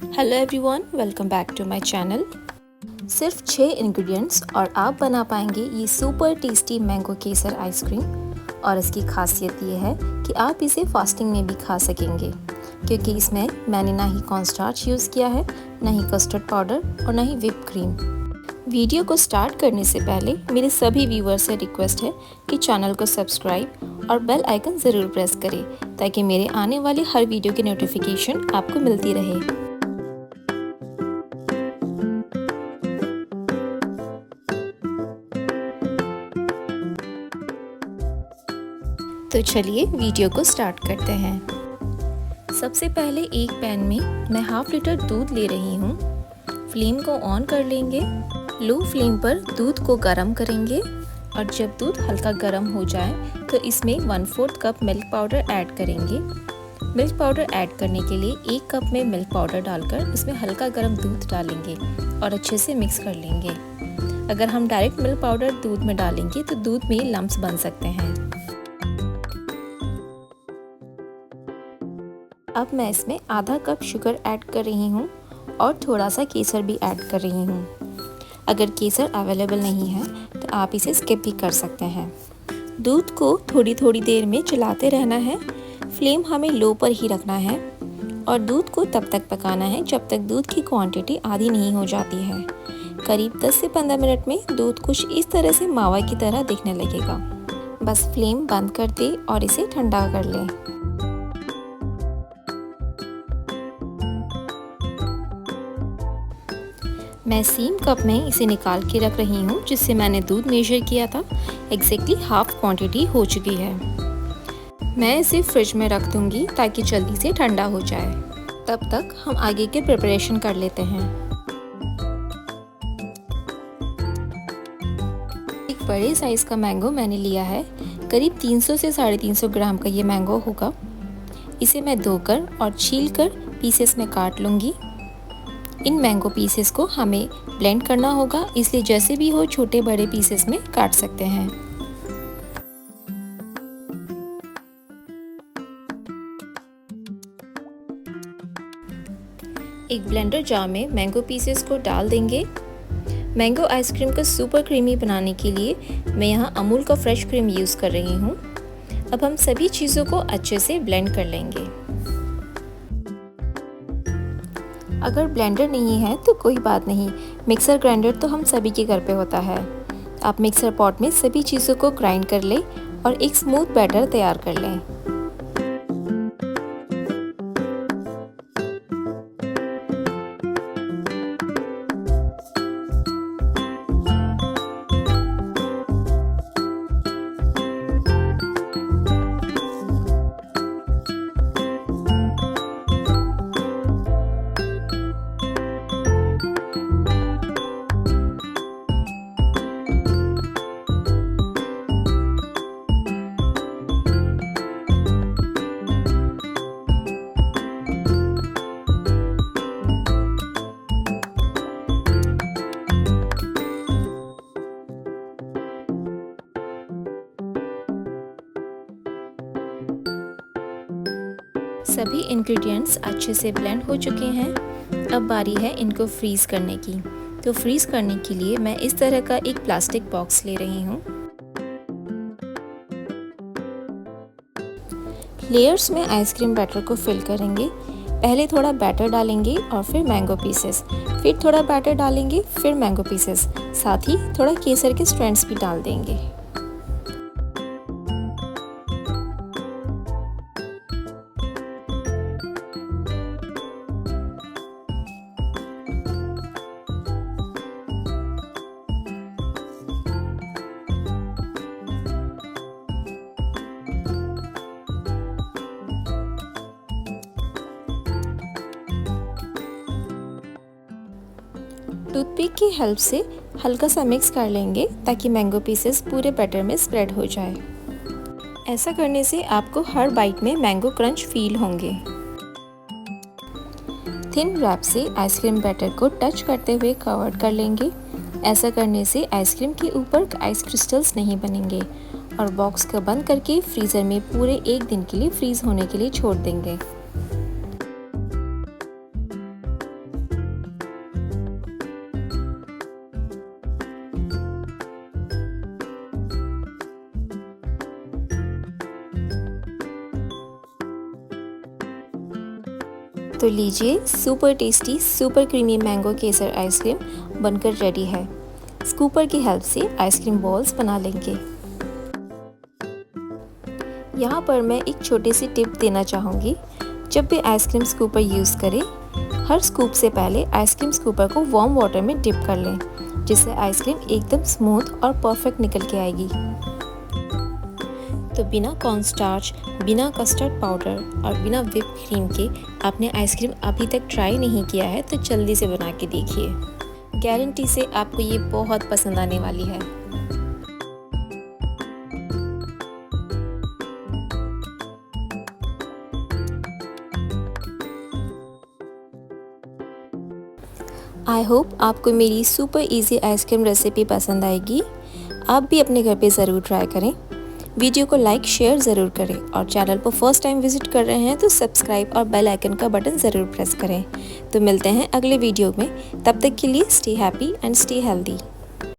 Hello everyone, welcome back to my channel. सिर्फ 6 ingredients और आप बना पाएंगे ये सुपर टेस्टी मैंगो केसर आइसक्रीम। और इसकी खासियत ये है कि आप इसे फास्टिंग में भी खा सकेंगे, क्योंकि इसमें मैंने ना ही कॉर्नस्टार्च यूज़ किया है, ना ही कस्टर्ड पाउडर और ना ही व्हिप क्रीम। वीडियो को स्टार्ट करने से पहले मेरे सभी व्यूअर्स से रिक्वेस्ट है कि चैनल को सब्सक्राइब और बेल आइकन ज़रूर प्रेस करें, ताकि मेरे आने वाले हर वीडियो की नोटिफिकेशन आपको मिलती रहे। तो चलिए वीडियो को स्टार्ट करते हैं। सबसे पहले एक पैन में मैं हाफ लीटर दूध ले रही हूँ। फ्लेम को ऑन कर लेंगे। लो फ्लेम पर दूध को गर्म करेंगे और जब दूध हल्का गर्म हो जाए तो इसमें 1/4 कप मिल्क पाउडर ऐड करेंगे। मिल्क पाउडर ऐड करने के लिए 1 कप में मिल्क पाउडर डालकर इसमें हल्का गर्म दूध डालेंगे और अच्छे से मिक्स कर लेंगे। अगर हम डायरेक्ट मिल्क पाउडर दूध में डालेंगे तो दूध में लम्प्स बन सकते हैं। अब मैं इसमें आधा कप शुगर ऐड कर रही हूँ और थोड़ा सा केसर भी ऐड कर रही हूँ। अगर केसर अवेलेबल नहीं है तो आप इसे स्किप भी कर सकते हैं। दूध को थोड़ी थोड़ी देर में चलाते रहना है। फ्लेम हमें लो पर ही रखना है और दूध को तब तक पकाना है जब तक दूध की क्वांटिटी आधी नहीं हो जाती है। करीब 10 से 15 मिनट में दूध कुछ इस तरह से मावा की तरह दिखने लगेगा। बस फ्लेम बंद कर दें और इसे ठंडा कर लें। मैं सेम कप में इसे निकाल के रख रही हूँ जिससे मैंने दूध मेजर किया था। एग्जैक्टली हाफ क्वांटिटी हो चुकी है। मैं इसे फ्रिज में रख दूँगी ताकि जल्दी से ठंडा हो जाए। तब तक हम आगे के प्रिपरेशन कर लेते हैं। एक बड़े साइज़ का मैंगो मैंने लिया है। करीब 300 से 350 ग्राम का ये मैंगो होगा। इसे मैं धोकर और छीलकर पीसेस में काट लूँगी। इन मैंगो पीसेस को हमें ब्लेंड करना होगा, इसलिए जैसे भी हो छोटे बड़े पीसेस में काट सकते हैं। एक ब्लेंडर जार में मैंगो पीसेस को डाल देंगे। मैंगो आइसक्रीम को सुपर क्रीमी बनाने के लिए मैं यहाँ अमूल का फ्रेश क्रीम यूज़ कर रही हूँ। अब हम सभी चीज़ों को अच्छे से ब्लेंड कर लेंगे। अगर ब्लेंडर नहीं है तो कोई बात नहीं, मिक्सर ग्राइंडर तो हम सभी के घर पे होता है। आप मिक्सर पॉट में सभी चीज़ों को ग्राइंड कर लें और एक स्मूथ बैटर तैयार कर लें। सभी इंग्रेडिएंट्स अच्छे से ब्लेंड हो चुके हैं। अब बारी है इनको फ्रीज़ करने की। तो फ्रीज़ करने के लिए मैं इस तरह का एक प्लास्टिक बॉक्स ले रही हूँ। लेयर्स में आइसक्रीम बैटर को फिल करेंगे। पहले थोड़ा बैटर डालेंगे और फिर मैंगो पीसेस, फिर थोड़ा बैटर डालेंगे, फिर मैंगो पीसेस, साथ ही थोड़ा केसर के स्ट्रैंड्स भी डाल देंगे। टूथपिक की हेल्प से हल्का सा मिक्स कर लेंगे ताकि मैंगो पीसेस पूरे बैटर में स्प्रेड हो जाए। ऐसा करने से आपको हर बाइट में मैंगो क्रंच फील होंगे। थिन रैप से आइसक्रीम बैटर को टच करते हुए कवर कर लेंगे। ऐसा करने से आइसक्रीम के ऊपर आइस क्रिस्टल्स नहीं बनेंगे और बॉक्स को बंद करके फ्रीज़र में पूरे 1 दिन के लिए फ्रीज़ होने के लिए छोड़ देंगे। तो लीजिए, super tasty super creamy mango केसर आइसक्रीम बनकर रेडी है। स्कूपर की हेल्प से आइसक्रीम बॉल्स बना लेंगे। यहाँ पर मैं एक छोटी सी टिप देना चाहूँगी। जब भी आइसक्रीम स्कूपर यूज़ करें, हर स्कूप से पहले आइसक्रीम स्कूपर को वार्म वाटर में डिप कर लें, जिससे आइसक्रीम एकदम स्मूथ और परफेक्ट निकल के आएगी। तो बिना कॉर्नस्टार्च, बिना कस्टर्ड पाउडर और बिना व्हिप क्रीम के आपने आइसक्रीम अभी तक ट्राई नहीं किया है तो जल्दी से बना के देखिए। गारंटी से आपको ये बहुत पसंद आने वाली है। आई होप आपको मेरी सुपर इजी आइसक्रीम रेसिपी पसंद आएगी। आप भी अपने घर पे ज़रूर ट्राई करें। वीडियो को लाइक शेयर ज़रूर करें और चैनल पर फर्स्ट टाइम विजिट कर रहे हैं तो सब्सक्राइब और बेल आइकन का बटन ज़रूर प्रेस करें। तो मिलते हैं अगले वीडियो में, तब तक के लिए stay happy and stay healthy.